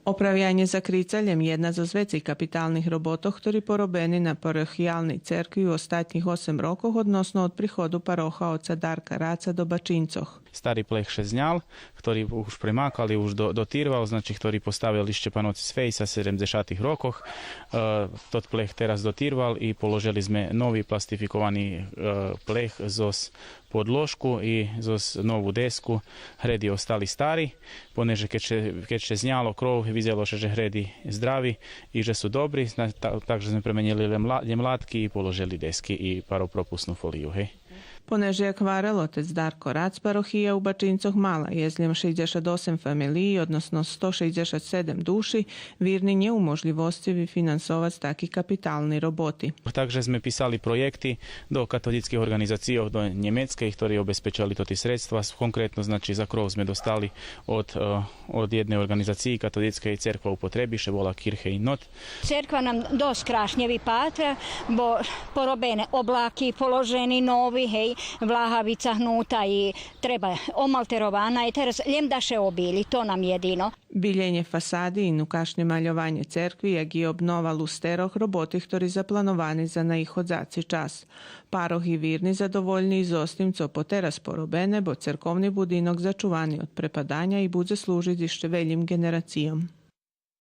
Oprawianie zakrycaljem jedna z većih kapitalnih robotov, ktorí porobeni na parohijalnej cerkvi u ostatnjih 8 rokov, odnosno od prihodu paroha oca Darka Raca do Bačincoh. Starý plech šezňal, ktorý už premákali, už dotírval, znači ktorý postavili Ščepanoci z Fejsa v 70. rokoch. Tot plech teraz dotírval i položili sme nový plastifikovaný plech zos podložku i zos novú desku. Hredi ostali stari, poneže keď šezňalo krov, vidjelo se že hredi zdravi i že su dobri, takže sme premenili mlatki i položili deski i paropropusnu foliju. Hej. Poneže je kvarel otec Darko Rac, parohija u Bačincoh mala, jezljem 68 familiji, odnosno 167 duši, virni nje umožljivosti finansovac taki kapitalni roboti. Takže sme pisali projekty do katolických organizácií, do Njemecke, ktorí obezpečali toti sredstva. Konkrétno, znači, za krov sme dostali od jednej organizácii katolíckej cerkva u Potrebiše, bola Kirche in Not. Cerkva nam dost krašnjevi patra, bo porobene oblaki, položeni novi, hej, vlahavica hnuta i treba omalterovana i teraz ljem da še obili, to nam jedino. Biljenje fasadi i nukašnje maljovanje cerkvi, jak i obnova lusteroh, roboti, ktorí zaplanovani za naihodzaci čas. Paroh i virni zadovoljni z ostim, co poteraz porobene, bo cerkovni budinok začuvani od prepadanja i budze služiti še veljim generacijom.